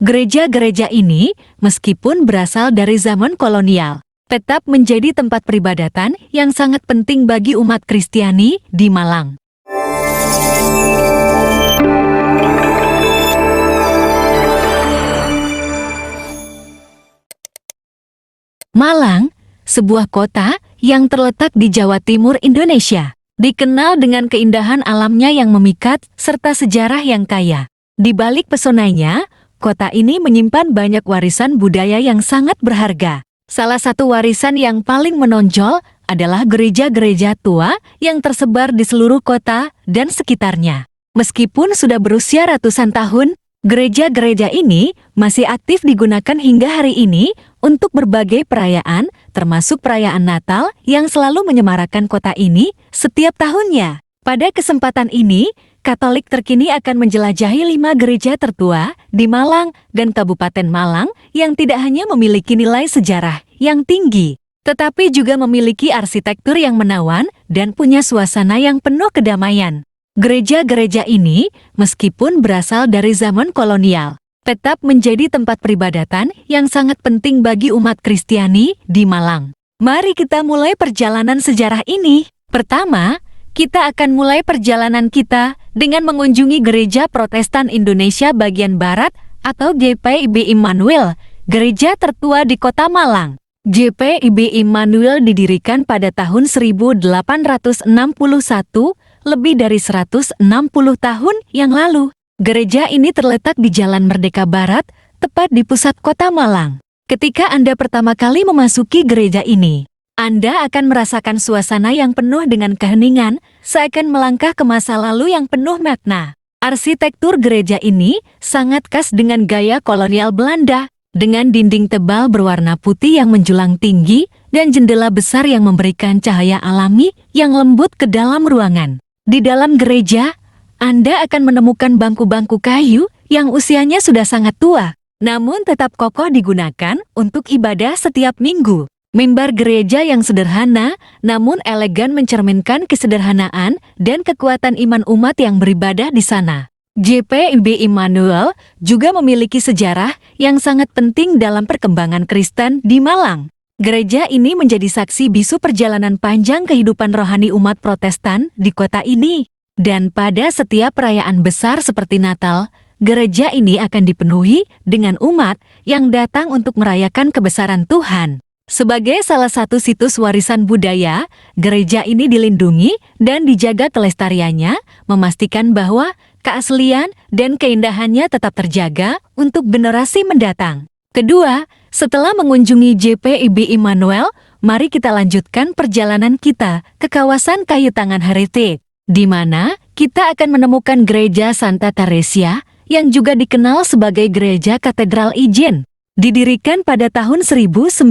Gereja-gereja ini, meskipun berasal dari zaman kolonial, tetap menjadi tempat peribadatan yang sangat penting bagi umat Kristiani di Malang. Malang, sebuah kota yang terletak di Jawa Timur Indonesia, dikenal dengan keindahan alamnya yang memikat serta sejarah yang kaya. Di balik pesonanya, kota ini menyimpan banyak warisan budaya yang sangat berharga. Salah satu warisan yang paling menonjol adalah gereja-gereja tua yang tersebar di seluruh kota dan sekitarnya. Meskipun sudah berusia ratusan tahun, gereja-gereja ini masih aktif digunakan hingga hari ini untuk berbagai perayaan, termasuk perayaan Natal yang selalu menyemarakan kota ini setiap tahunnya. Pada kesempatan ini, Katolik terkini akan menjelajahi 5 gereja tertua di Malang dan Kabupaten Malang yang tidak hanya memiliki nilai sejarah yang tinggi, tetapi juga memiliki arsitektur yang menawan dan punya suasana yang penuh kedamaian. Gereja-gereja ini, meskipun berasal dari zaman kolonial, tetap menjadi tempat peribadatan yang sangat penting bagi umat Kristiani di Malang. Mari kita mulai perjalanan sejarah ini. Pertama, kita akan mulai perjalanan kita dengan mengunjungi Gereja Protestan Indonesia Bagian Barat atau GPIB Immanuel, gereja tertua di Kota Malang. GPIB Immanuel didirikan pada tahun 1861, lebih dari 160 tahun yang lalu. Gereja ini terletak di Jalan Merdeka Barat, tepat di pusat Kota Malang. Ketika Anda pertama kali memasuki gereja ini, Anda akan merasakan suasana yang penuh dengan keheningan, seakan melangkah ke masa lalu yang penuh makna. Arsitektur gereja ini sangat khas dengan gaya kolonial Belanda, dengan dinding tebal berwarna putih yang menjulang tinggi dan jendela besar yang memberikan cahaya alami yang lembut ke dalam ruangan. Di dalam gereja, Anda akan menemukan bangku-bangku kayu yang usianya sudah sangat tua, namun tetap kokoh digunakan untuk ibadah setiap minggu. Mimbar gereja yang sederhana, namun elegan mencerminkan kesederhanaan dan kekuatan iman umat yang beribadah di sana. GPIB Immanuel juga memiliki sejarah yang sangat penting dalam perkembangan Kristen di Malang. Gereja ini menjadi saksi bisu perjalanan panjang kehidupan rohani umat Protestan di kota ini. Dan pada setiap perayaan besar seperti Natal, gereja ini akan dipenuhi dengan umat yang datang untuk merayakan kebesaran Tuhan. Sebagai salah satu situs warisan budaya, gereja ini dilindungi dan dijaga kelestariannya, memastikan bahwa keaslian dan keindahannya tetap terjaga untuk generasi mendatang. Kedua, setelah mengunjungi GPIB Immanuel, mari kita lanjutkan perjalanan kita ke kawasan Kayu Tangan Heritage, di mana kita akan menemukan Gereja Santa Teresia yang juga dikenal sebagai Gereja Katedral Ijen. Didirikan pada tahun 1905,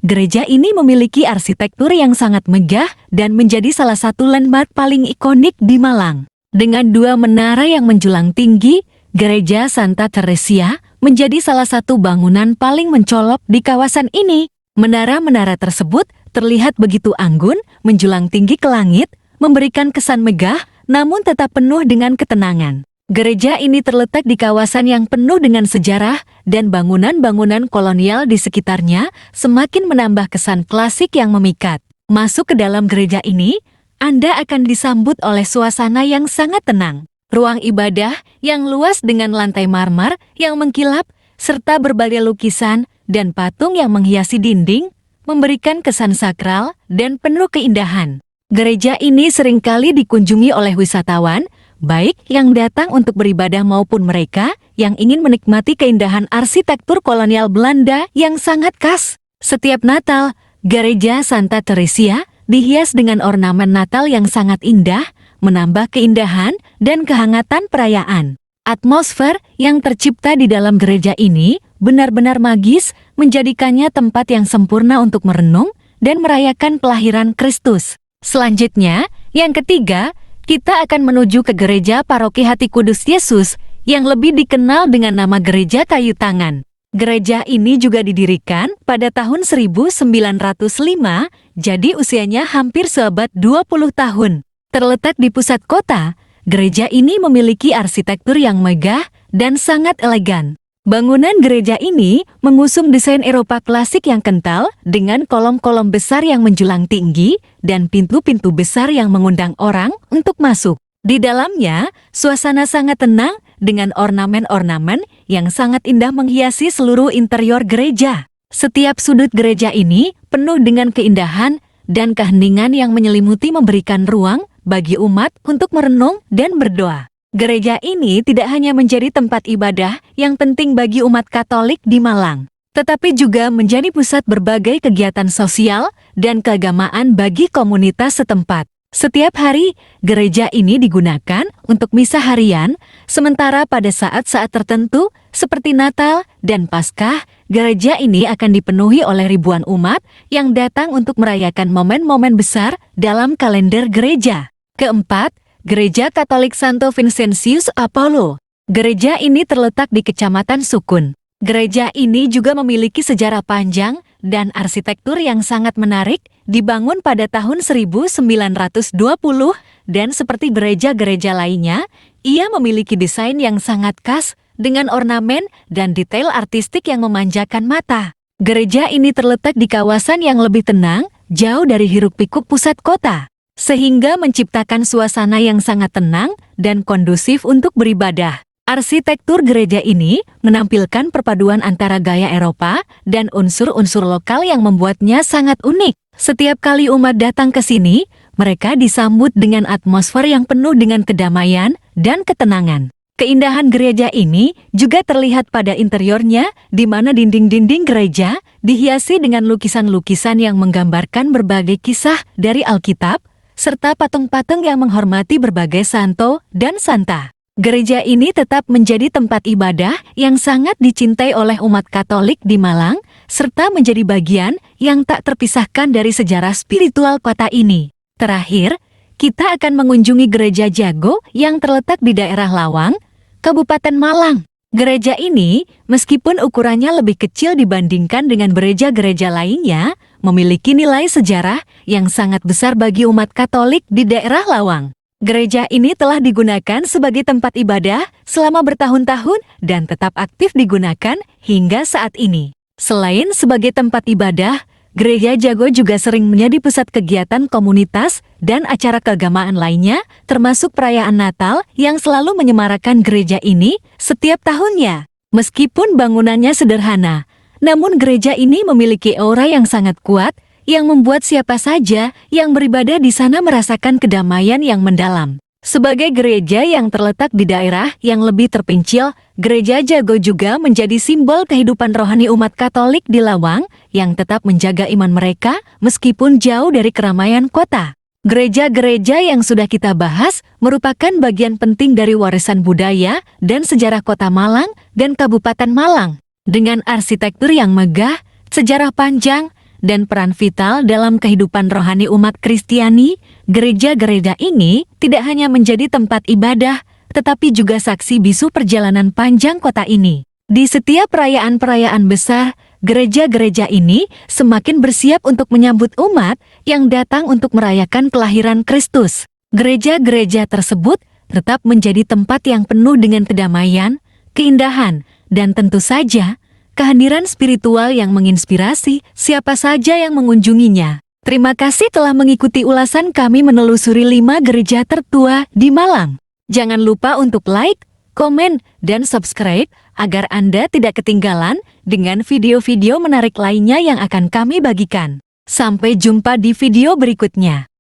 gereja ini memiliki arsitektur yang sangat megah dan menjadi salah satu landmark paling ikonik di Malang. Dengan 2 menara yang menjulang tinggi, Gereja Santa Teresia menjadi salah satu bangunan paling mencolok di kawasan ini. Menara-menara tersebut terlihat begitu anggun, menjulang tinggi ke langit, memberikan kesan megah, namun tetap penuh dengan ketenangan. Gereja ini terletak di kawasan yang penuh dengan sejarah dan bangunan-bangunan kolonial di sekitarnya semakin menambah kesan klasik yang memikat. Masuk ke dalam gereja ini, Anda akan disambut oleh suasana yang sangat tenang. Ruang ibadah yang luas dengan lantai marmer yang mengkilap, serta berbagai lukisan dan patung yang menghiasi dinding, memberikan kesan sakral dan penuh keindahan. Gereja ini seringkali dikunjungi oleh wisatawan, baik yang datang untuk beribadah maupun mereka yang ingin menikmati keindahan arsitektur kolonial Belanda yang sangat khas. Setiap Natal, Gereja Santa Teresia dihias dengan ornamen Natal yang sangat indah, menambah keindahan dan kehangatan perayaan. Atmosfer yang tercipta di dalam gereja ini benar-benar magis, menjadikannya tempat yang sempurna untuk merenung dan merayakan kelahiran Kristus. Selanjutnya, yang ketiga, kita akan menuju ke Gereja Paroki Hati Kudus Yesus yang lebih dikenal dengan nama Gereja Kayu Tangan. Gereja ini juga didirikan pada tahun 1905, jadi usianya hampir seabad 20 tahun. Terletak di pusat kota, gereja ini memiliki arsitektur yang megah dan sangat elegan. Bangunan gereja ini mengusung desain Eropa klasik yang kental dengan kolom-kolom besar yang menjulang tinggi dan pintu-pintu besar yang mengundang orang untuk masuk. Di dalamnya, suasana sangat tenang dengan ornamen-ornamen yang sangat indah menghiasi seluruh interior gereja. Setiap sudut gereja ini penuh dengan keindahan dan keheningan yang menyelimuti memberikan ruang bagi umat untuk merenung dan berdoa. Gereja ini tidak hanya menjadi tempat ibadah yang penting bagi umat Katolik di Malang, tetapi juga menjadi pusat berbagai kegiatan sosial dan keagamaan bagi komunitas setempat. Setiap hari, gereja ini digunakan untuk misa harian, sementara pada saat-saat tertentu seperti Natal dan Paskah, gereja ini akan dipenuhi oleh ribuan umat yang datang untuk merayakan momen-momen besar dalam kalender gereja. Keempat, Gereja Katolik Santo Vincentius Apollo. Gereja ini terletak di Kecamatan Sukun. Gereja ini juga memiliki sejarah panjang dan arsitektur yang sangat menarik, dibangun pada tahun 1920 dan seperti gereja-gereja lainnya, ia memiliki desain yang sangat khas dengan ornamen dan detail artistik yang memanjakan mata. Gereja ini terletak di kawasan yang lebih tenang, jauh dari hiruk-pikuk pusat kota, sehingga menciptakan suasana yang sangat tenang dan kondusif untuk beribadah. Arsitektur gereja ini menampilkan perpaduan antara gaya Eropa dan unsur-unsur lokal yang membuatnya sangat unik. Setiap kali umat datang ke sini, mereka disambut dengan atmosfer yang penuh dengan kedamaian dan ketenangan. Keindahan gereja ini juga terlihat pada interiornya, di mana dinding-dinding gereja dihiasi dengan lukisan-lukisan yang menggambarkan berbagai kisah dari Alkitab, serta patung-patung yang menghormati berbagai santo dan santa. Gereja ini tetap menjadi tempat ibadah yang sangat dicintai oleh umat Katolik di Malang, serta menjadi bagian yang tak terpisahkan dari sejarah spiritual kota ini. Terakhir, kita akan mengunjungi Gereja Jago yang terletak di daerah Lawang, Kabupaten Malang. Gereja ini, meskipun ukurannya lebih kecil dibandingkan dengan gereja-gereja lainnya, memiliki nilai sejarah yang sangat besar bagi umat Katolik di daerah Lawang. Gereja ini telah digunakan sebagai tempat ibadah selama bertahun-tahun dan tetap aktif digunakan hingga saat ini. Selain sebagai tempat ibadah, Gereja Jago juga sering menjadi pusat kegiatan komunitas dan acara keagamaan lainnya, termasuk perayaan Natal yang selalu menyemarakan gereja ini setiap tahunnya. Meskipun bangunannya sederhana, namun gereja ini memiliki aura yang sangat kuat yang membuat siapa saja yang beribadah di sana merasakan kedamaian yang mendalam. Sebagai gereja yang terletak di daerah yang lebih terpencil, Gereja Jago juga menjadi simbol kehidupan rohani umat Katolik di Lawang yang tetap menjaga iman mereka meskipun jauh dari keramaian kota. Gereja-gereja yang sudah kita bahas merupakan bagian penting dari warisan budaya dan sejarah kota Malang dan Kabupaten Malang. Dengan arsitektur yang megah, sejarah panjang, dan peran vital dalam kehidupan rohani umat Kristiani, gereja-gereja ini tidak hanya menjadi tempat ibadah, tetapi juga saksi bisu perjalanan panjang kota ini. Di setiap perayaan-perayaan besar, gereja-gereja ini semakin bersiap untuk menyambut umat yang datang untuk merayakan kelahiran Kristus. Gereja-gereja tersebut tetap menjadi tempat yang penuh dengan kedamaian, keindahan, dan tentu saja kehadiran spiritual yang menginspirasi siapa saja yang mengunjunginya. Terima kasih telah mengikuti ulasan kami menelusuri 5 gereja tertua di Malang. Jangan lupa untuk like, komen, dan subscribe agar Anda tidak ketinggalan dengan video-video menarik lainnya yang akan kami bagikan. Sampai jumpa di video berikutnya.